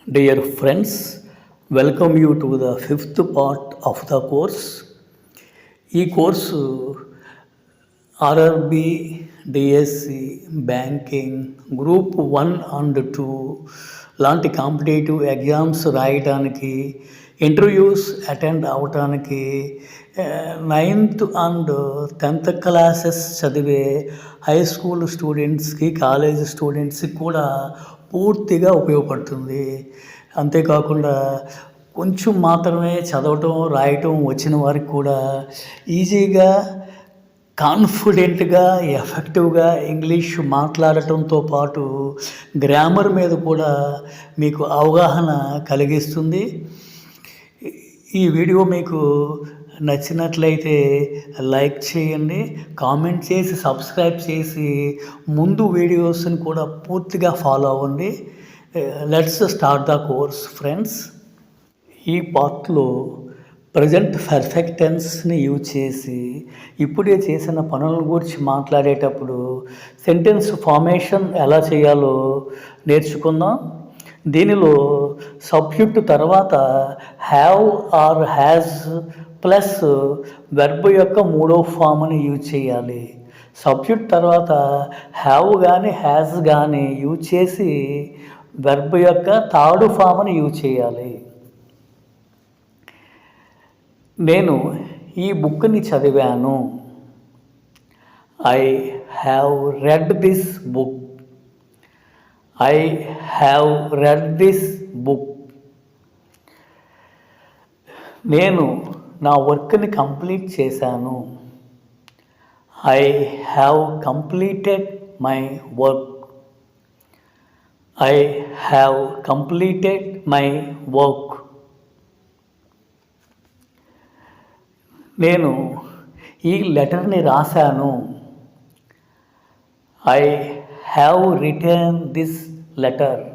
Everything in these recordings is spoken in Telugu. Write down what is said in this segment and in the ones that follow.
Dear friends, welcome you to the fifth part of the course. ఈ course RRB, DSC, banking, group 1 and 2 లాంటి కాంపిటేటివ్ ఎగ్జామ్స్ రాయటానికి, ఇంటర్వ్యూస్ అటెండ్ అవటానికి, 9th అండ్ 10th క్లాసెస్ చదివే హై స్కూల్ స్టూడెంట్స్కి, కాలేజ్ స్టూడెంట్స్కి కూడా పూర్తిగా ఉపయోగపడుతుంది. అంతేకాకుండా కొంచెం మాత్రమే చదవటం, రాయటం వచ్చిన వారికి కూడా ఈజీగా, కాన్ఫిడెంట్గా, ఎఫెక్టివ్గా ఇంగ్లీష్ మాట్లాడటంతో పాటు గ్రామర్ మీద కూడా మీకు అవగాహన కలిగిస్తుంది. ఈ వీడియో మీకు నచ్చినట్లయితే లైక్ చేయండి, కామెంట్ చేసి, సబ్స్క్రైబ్ చేసి ముందు వీడియోస్ని కూడా పూర్తిగా ఫాలో అవ్వండి. Let's start the course friends. ఈ పార్ట్లో ప్రజెంట్ పర్ఫెక్ట్ టెన్స్ని యూజ్ చేసి ఇప్పుడే చేసిన పనుల గురించి మాట్లాడేటప్పుడు సెంటెన్స్ ఫార్మేషన్ ఎలా చేయాలో నేర్చుకుందాం. దీనిలో సబ్జెక్టు తర్వాత have or has plus verb యొక్క మూడో ఫామ్ని యూజ్ చేయాలి. సబ్జెక్ట్ తర్వాత హ్యావ్ కానీ హ్యాజ్ కానీ యూజ్ చేసి వెర్బ్ యొక్క థర్డ్ ఫామ్ని యూజ్ చేయాలి. నేను ఈ బుక్ని చదివాను. I have read this book. I have read this book. నేను నా వర్క్ని కంప్లీట్ చేశాను. I have completed my work. I have completed my work. నేను ఈ లెటర్ని రాశాను. I have return this letter.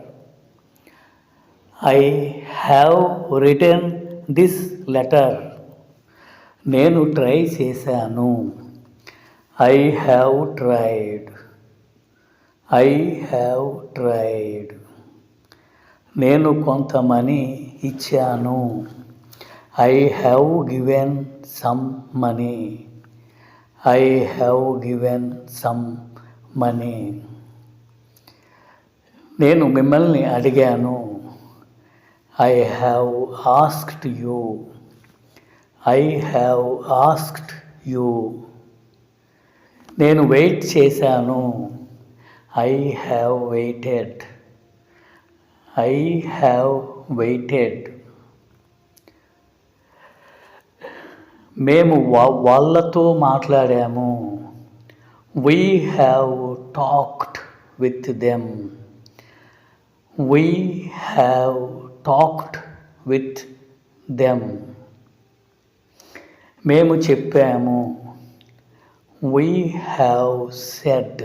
I have return this letter. నేను ట్రై చేశాను. I have tried. I have tried. నేను కొంత మనీ ఇచ్చాను. I have given some money. I have given some money. నేను మిమ్మల్ని అడిగాను. I have asked you. I have asked you. నేను వెయిట్ చేశాను. I have weighted. I have weighted. మేము వాళ్ళతో మాట్లాడాము. We have talked with them. We have talked with them. మేము చెప్పాము. We have said.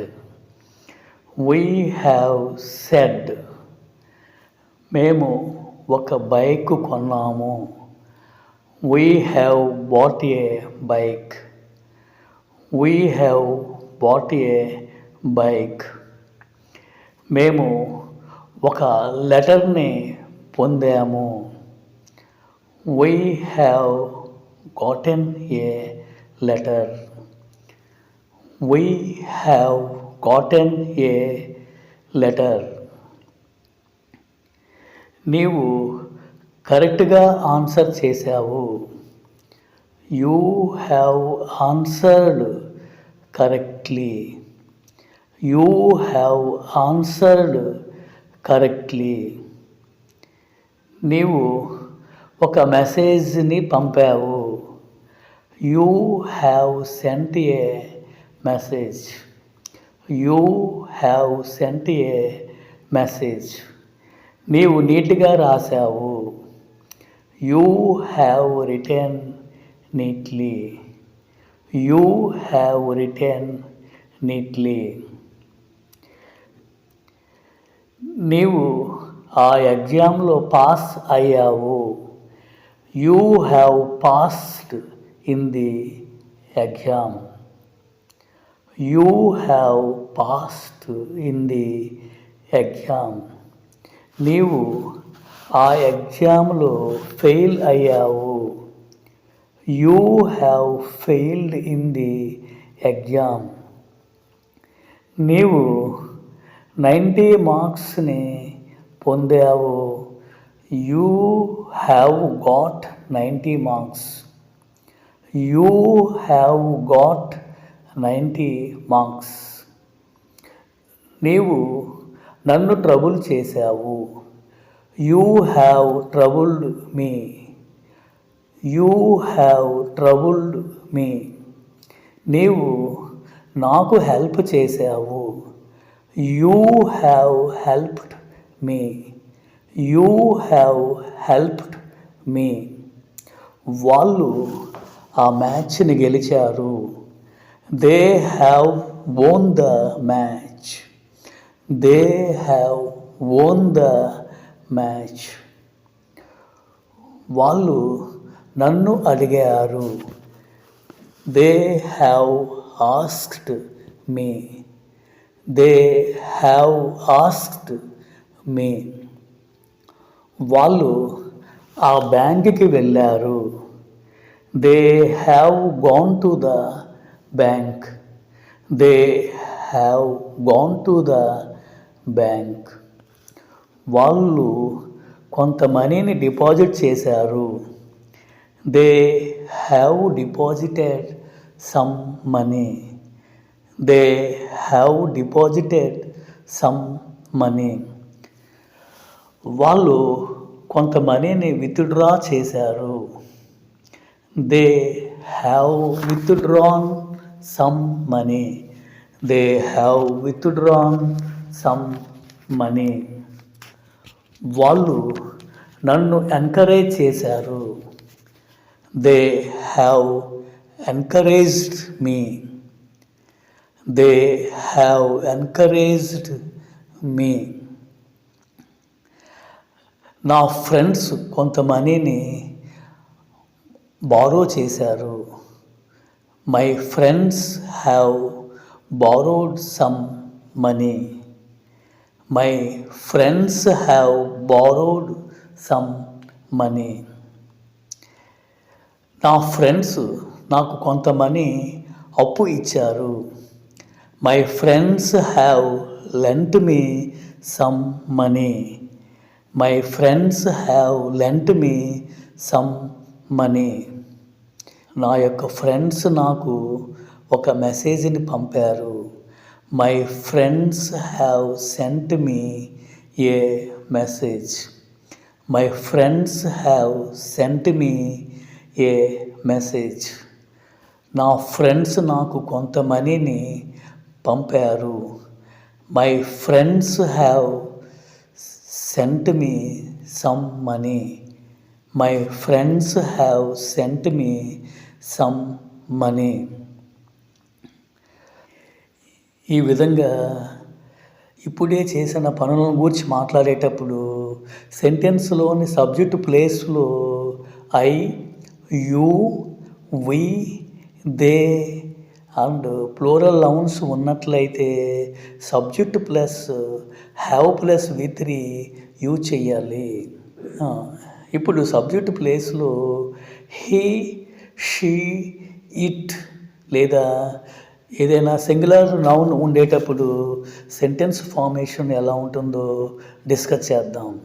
We have said. మేము ఒక బైక్ కొన్నాము. We have bought a bike. We have bought a bike. మేము ఒక లెటర్ని పొందాము. We have gotten A letter. We have gotten A letter. నీవు కరెక్ట్గా ఆన్సర్ చేశావు. You have answered correctly. You have answered correctly. నీవు ఒక మెసేజ్ని పంపావు. You have sent a message. You have sent a message. నీవు నీట్గా రాశావు. You have written neatly. You have written neatly. నీవు ఆ ఎగ్జామ్లో పాస్ అయ్యావు. You have passed in the exam. You have passed in the exam. నీవు ఆ ఎగ్జామ్లో ఫెయిల్ అయ్యావు. You have failed in the exam. నీవు 90 మార్క్స్ని పొందావు. You have got 90 marks. You have got 90 marks. నీవు నన్ను ట్రబుల్ చేశావు. You have troubled me. You have troubled me. నీవు నాకు హెల్ప్ చేశావు. You have helped me. You have helped me. వాళ్ళు ఆ మ్యాచ్ని గెలిచారు. They have won the match. They have won the match. వాళ్ళు నన్ను అడిగారు. They have asked me. They have asked me. వాళ్ళు ఆ బ్యాంక్కి వెళ్ళారు. They have gone to the bank. They have gone to the bank. వాళ్ళు కొంత మనీని డిపాజిట్ చేశారు. They have deposited some money. They have deposited some money. వాళ్ళు కొంత మనీని విత్డ్రా చేశారు. They have withdrawn some money. They have withdrawn some money. వాళ్ళు నన్ను ఎంకరేజ్ చేశారు. They have encouraged me. They have encouraged me. నా ఫ్రెండ్స్ కొంత మనీని బారో చేశారు. My friends have borrowed some money. My friends have borrowed some money. నా ఫ్రెండ్స్ నాకు కొంత మనీ అప్పు ఇచ్చారు. My friends have lent me some money. My friends have lent me some money. నా యొక్క ఫ్రెండ్స్ నాకు ఒక మెసేజ్ని పంపారు. My friends have sent me a message. My friends have sent me a message. నా ఫ్రెండ్స్ నాకు కొంత మనీని పంపారు. My friends have sent me some money. My friends have sent me some money. ఈ విధంగా ఇప్పుడే చేసిన పనులను గురించి మాట్లాడేటప్పుడు సెంటెన్స్లోని సబ్జెక్టు ప్లేస్లో I, you, we, they and plural nouns ఉన్నట్లయితే సబ్జెక్ట్ ప్లస్ హ్యావ్ ప్లస్ వి3 యూజ్ చేయాలి. ఇప్పుడు సబ్జెక్ట్ ప్లేస్లో హీ, షీ, ఇట్ లేదా ఏదైనా సింగులర్ నౌన్ ఉండేటప్పుడు సెంటెన్స్ ఫార్మేషన్ ఎలా ఉంటుందో డిస్కస్ చేద్దాం.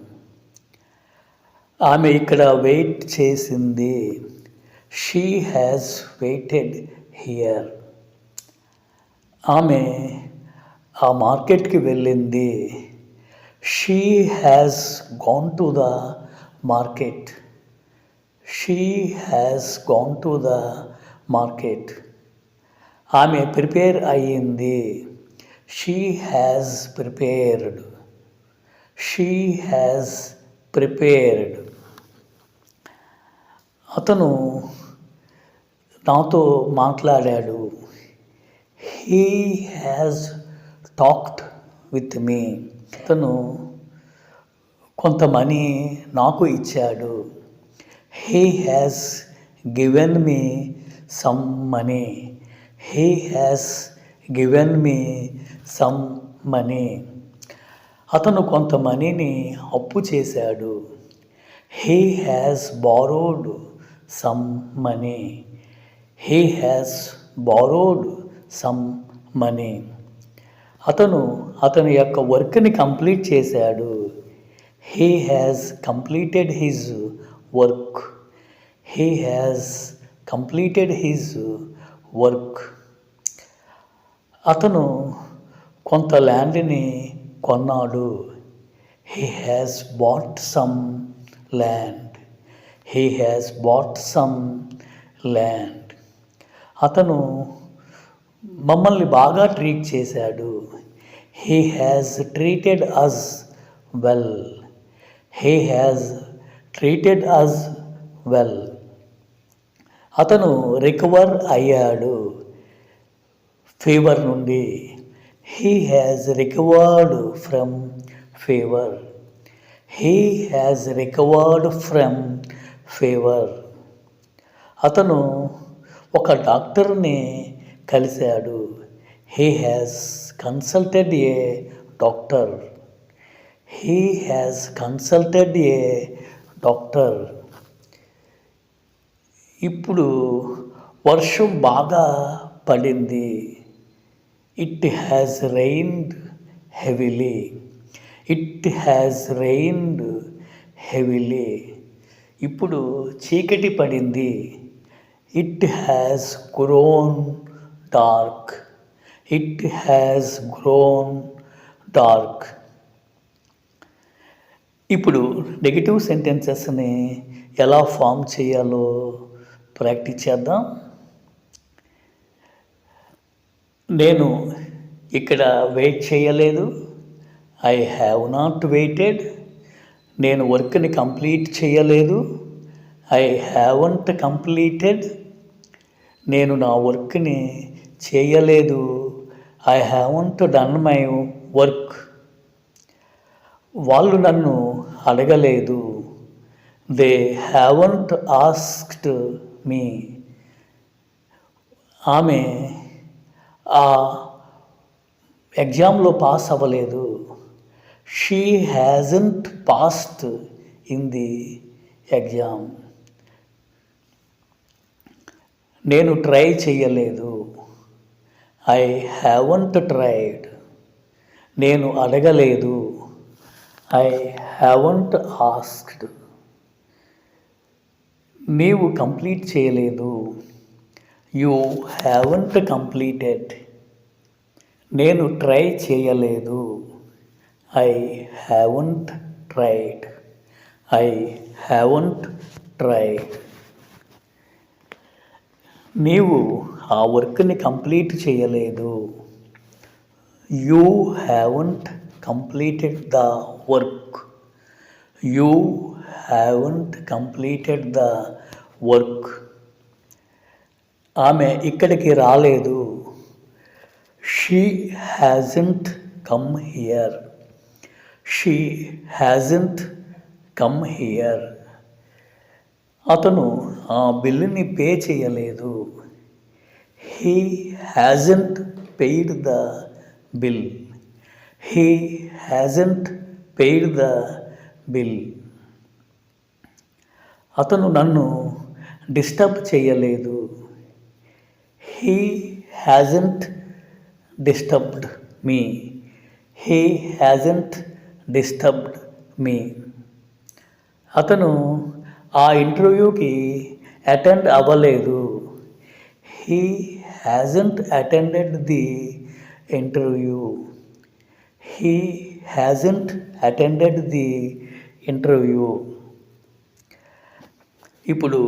ఆమె ఇక్కడ వెయిట్ చేసింది. She has waited here. ఆమె ఆ మార్కెట్కి వెళ్ళింది. She has gone to the market. She has gone to the market. ఆమె ప్రిపేర్ అయ్యింది. She has prepared. She has prepared. అతను నాతో మాట్లాడాడు. He has talked with me. అతను కొంత మనీ నాకు ఇచ్చాడు. He has given me some money. He has given me some money. అతను కొంత మనీని అప్పు చేశాడు. He has borrowed some money. He has borrowed some money. అతను అతని యొక్క వర్క్ని కంప్లీట్ చేశాడు. He has completed his work. He has completed his work. అతను కొంత ల్యాండ్ని కొన్నాడు. He has bought some land. He has bought some land. అతను మమ్మల్ని బాగా ట్రీట్ చేశాడు. He has treated us well. He has treated us well. అతను రికవర్ అయ్యాడు ఫీవర్ నుండి. He has recovered from fever. He has recovered from fever. అతను ఒక డాక్టర్ని కలిశాడు. He has consulted a doctor. He has consulted a doctor. ఇప్పుడు వర్షం బాగా పడింది. It has rained heavily. It has rained heavily. ఇప్పుడు చీకటి పడింది. It has grown dark. It has grown dark. ఇప్పుడు నెగిటివ్ సెంటెన్సెస్ని ఎలా ఫామ్ చేయాలో ప్రాక్టీస్ చేద్దాం. నేను ఇక్కడ వెయిట్ చేయలేదు. I have not waited. నేను వర్క్ని కంప్లీట్ చేయలేదు. I haven't completed. నేను నా వర్క్ని చేయలేదు. I haven't done my work. వాళ్ళు నన్ను అడగలేదు. They haven't asked me. ఆమె ఆ ఎగ్జామ్లో పాస్ అవ్వలేదు. She hasn't passed in the exam. నేను ట్రై చేయలేదు. I haven't tried. నేను అడగలేదు. I haven't asked. నీవు కంప్లీట్ చేయలేదు. You haven't completed. నేను ట్రై చేయలేదు. I haven't tried. I haven't tried. నీవు ఆ వర్క్ని కంప్లీట్ చేయలేదు. You haven't completed the work. You haven't completed the work. ఆమె ఇక్కడికి రాలేదు. She hasn't come here. She hasn't come here. అతను ఆ బిల్లుని పే చేయలేదు. He hasn't paid the bill. He hasn't paid the bill. అతను నన్ను డిస్టర్బ్ చేయలేదు. He hasn't disturbed me. He hasn't disturbed me. అతను ఆ ఇంటర్వ్యూకి అటెండ్ అవ్వలేదు. He hasn't attended the interview. He hasn't attended the interview. ఇప్పుడు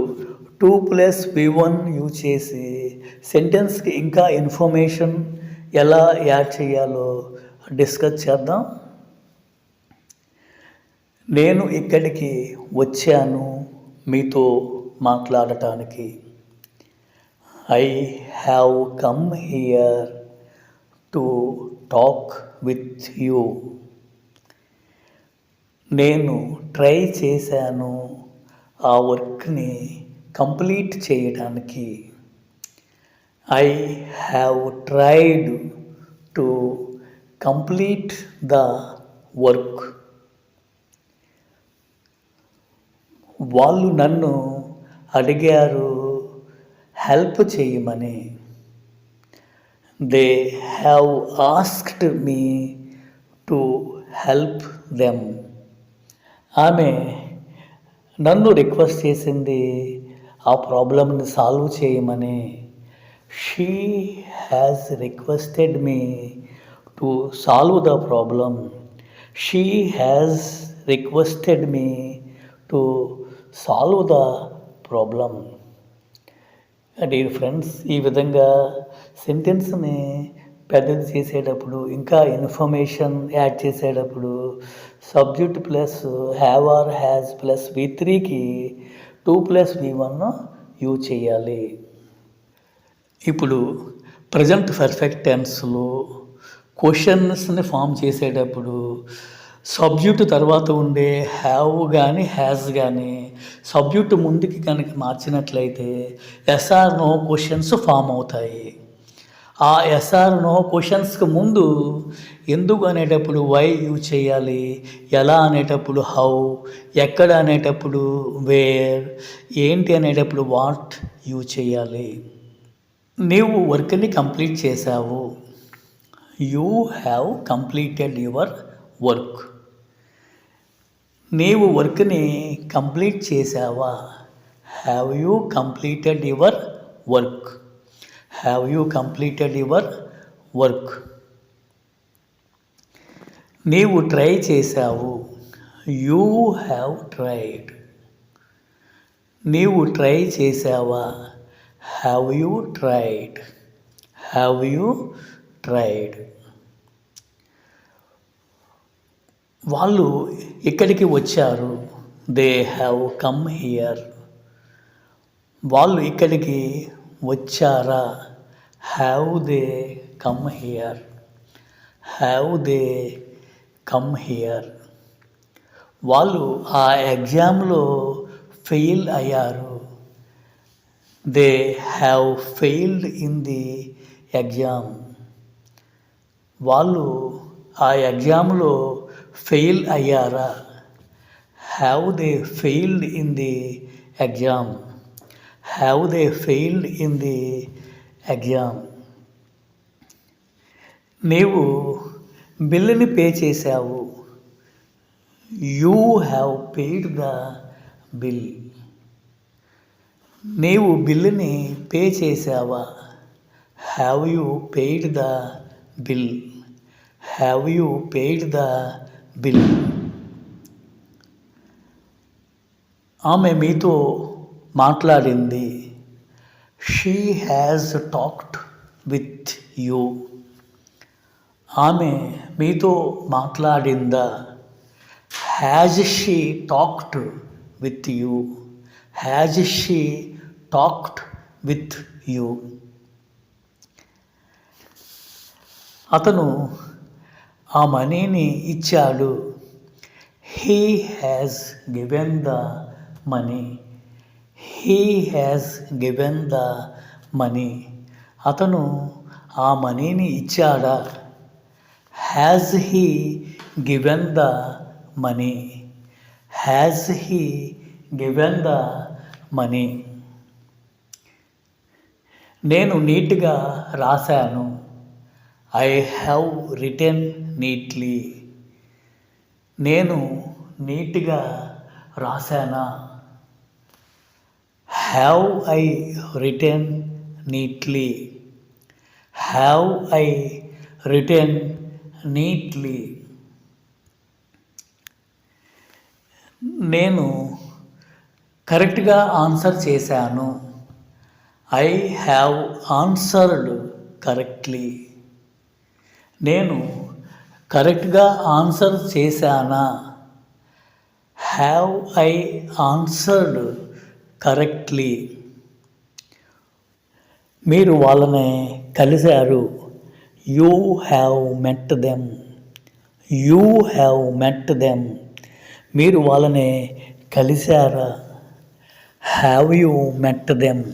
2+V1 యూజ్ చేసి సెంటెన్స్కి ఇంకా ఇన్ఫర్మేషన్ ఎలా యాడ్ చేయాలో డిస్కస్ చేద్దాం. నేను ఇక్కడికి వచ్చాను మీతో మాట్లాడటానికి. I have come here to talk with you. నేను ట్రై చేశాను ఆ వర్క్ని కంప్లీట్ చేయడానికి. I have tried to complete the work. వాళ్ళు నన్ను అడిగారు హెల్ప్ చేయమని. They have asked me to help them. ఆమె నన్ను రిక్వెస్ట్ చేసింది ఆ ప్రాబ్లమ్ని సాల్వ్ చేయమని. She has requested me to solve the problem. She has requested me to solve the problem. Dear friends, ఈ విధంగా సెంటెన్స్ని పెద్దది చేసేటప్పుడు, ఇంకా ఇన్ఫర్మేషన్ యాడ్ చేసేటప్పుడు subject plus have or has plus V3కి 2+V1 యూజ్ చేయాలి. ఇప్పుడు ప్రజెంట్ పర్ఫెక్ట్ టెన్స్లో క్వశ్చన్స్ని ఫామ్ చేసేటప్పుడు సబ్జెక్టు తర్వాత ఉండే హ్యావ్ కానీ హ్యాజ్ కానీ సబ్జెక్టు ముందుకి కనుక మార్చినట్లయితే ఎస్ఆర్ నో క్వశ్చన్స్ ఫామ్ అవుతాయి. ఆ ఎస్ఆర్ నో క్వశ్చన్స్కి ముందు ఎందుకు అనేటప్పుడు వై యూజ్ చేయాలి, ఎలా అనేటప్పుడు హౌ, ఎక్కడ అనేటప్పుడు వేర్, ఏంటి అనేటప్పుడు వాట్ యూజ్ చేయాలి. నీవు వర్క్ని కంప్లీట్ చేశావు. You have completed your work. నీవు వర్క్ని కంప్లీట్ చేశావా. Have you completed your work. Have you completed your work. నీవు ట్రై చేశావు. You have tried. నీవు ట్రై చేశావా. Have you tried. Have you tried. వాళ్ళు ఇక్కడికి వచ్చారు. They have come here. వాళ్ళు ఇక్కడికి వచ్చారా. Have they come here. Have they come here. వాళ్ళు ఆ ఎగ్జామ్లో ఫెయిల్ అయ్యారు. They have failed in the exam. వాళ్ళు ఆ ఎగ్జామ్లో ఫెయిల్ అయ్యారా. Have they failed in the exam. Have they failed in the exam. నీవు బిల్లుని పే చేశావు. You have paid the bill. నీవు బిల్లుని పే చేశావా. Have you paid the bill. Have you paid the bill. ఆమె మీతో మాట్లాడింది. She has talked with you. ఆమె మీతో మాట్లాడిందా. Has she talked with you. Has she talked with you. అతను ఆ మనీని ఇచ్చాడు. He has given the money. He has given the money. అతను ఆ మనీని ఇచ్చాడా. Has he given the money. Has he given the money. నేను నీట్గా రాశాను. I have written neatly. నేను నీట్గా రాశానా. Have I written neatly. Have I written neatly. నేను కరెక్ట్గా ఆన్సర్ చేశాను. I have answered correctly. నేను కరెక్ట్గా ఆన్సర్ చేశానా. Have I answered correctly. మీరు వాళ్ళని కలిశారు. You have met them. You have met them. మీరు వాళ్ళని కలిశారా. Have you met them.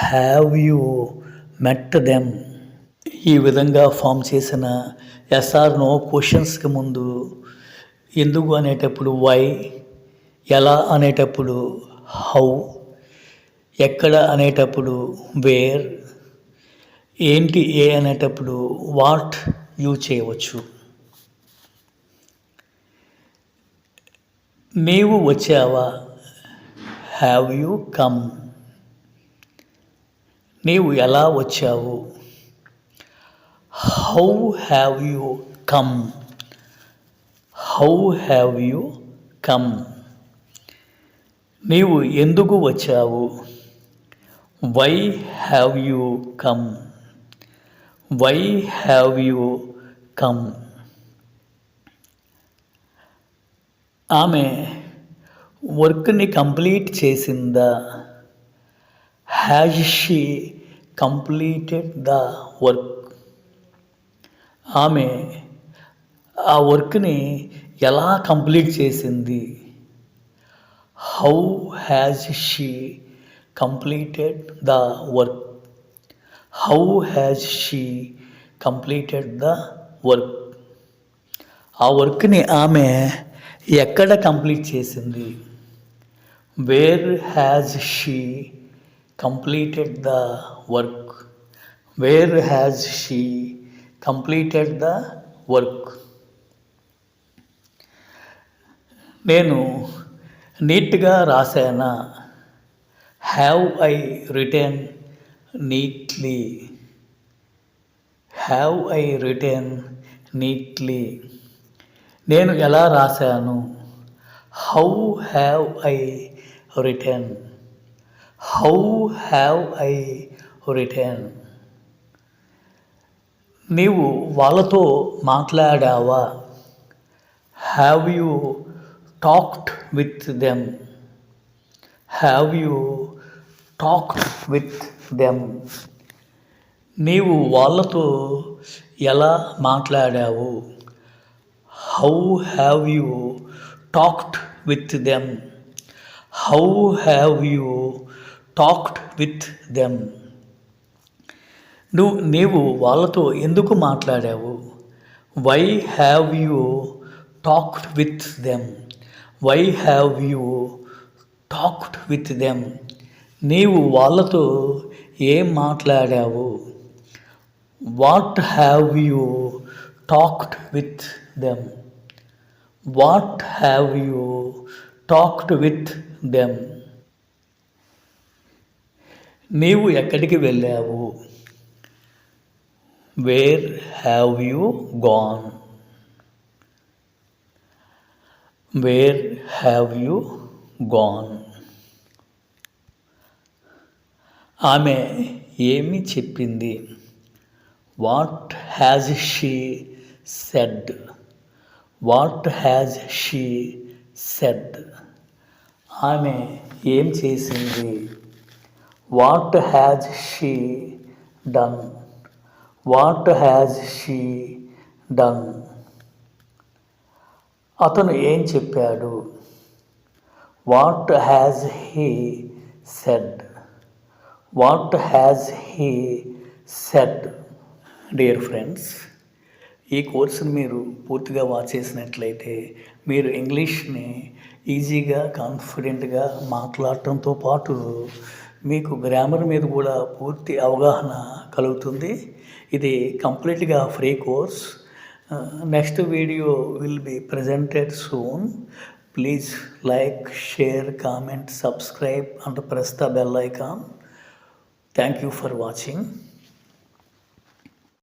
Have you met them. ఈ విధంగా ఫామ్ చేసిన ఎస్ఆర్ నో క్వశ్చన్స్కి ముందు ఎందుకు అనేటప్పుడు వై, ఎలా అనేటప్పుడు హౌ, ఎక్కడ అనేటప్పుడు వేర్, ఏంటి ఏ అనేటప్పుడు వాట్ యూజ్ చేయవచ్చు. నీవు వచ్చావా, హ్యావ్ యూ కమ్. నీవు ఎలా వచ్చావు, how have you come. How have you come. నీవు ఎందుకు వచ్చావు, why have you come. Why have you come. ఆమె వర్క్ని కంప్లీట్ చేసిందా, has she completed the work. ఆమె ఆ వర్క్ని ఎలా కంప్లీట్ చేసింది, how has she completed the work. How has she completed the work. ఆ వర్క్ని ఆమె ఎక్కడ కంప్లీట్ చేసింది, where has she completed the work. Where has she completed the work. నేను నీట్గా రాశానా, have I written neatly. Have I written neatly. నేను ఎలా రాశాను, how have I written. How have I written. నీవు వాళ్ళతో మాట్లాడావా, have you talked with them. Have you talked with them. నీవు వాళ్ళతో ఎలా మాట్లాడావు, how have you talked with them. How have you talked with them. నీవు వాళ్ళతో ఎందుకు మాట్లాడావు, why have you talked with them. Why have you talked with them. నీవు వాళ్ళతో ఏం మాట్లాడావు, what have you talked with them. What have you talked with them. నీవు ఎక్కడికి వెళ్ళావు, where have you gone. Where have you gone. ఆమె ఏమి చెప్పింది, what has she said. What has she said. ఆమె ఏం చేసింది, what has she done. What has she done. అతను ఏం చెప్పాడు, what has he said. What has he said. Dear friends, ఈ కోర్సును మీరు పూర్తిగా వాచ్ చేసినట్లయితే మీరు ఇంగ్లీష్ని ఈజీగా కాన్ఫిడెంట్గా మాట్లాడటంతో పాటు మీకు గ్రామర్ మీద కూడా పూర్తి అవగాహన కలుగుతుంది. ఇది కంప్లీట్గా free course. Next video will be presented soon. Please like, share, comment, subscribe and press the bell icon. Thank you for watching.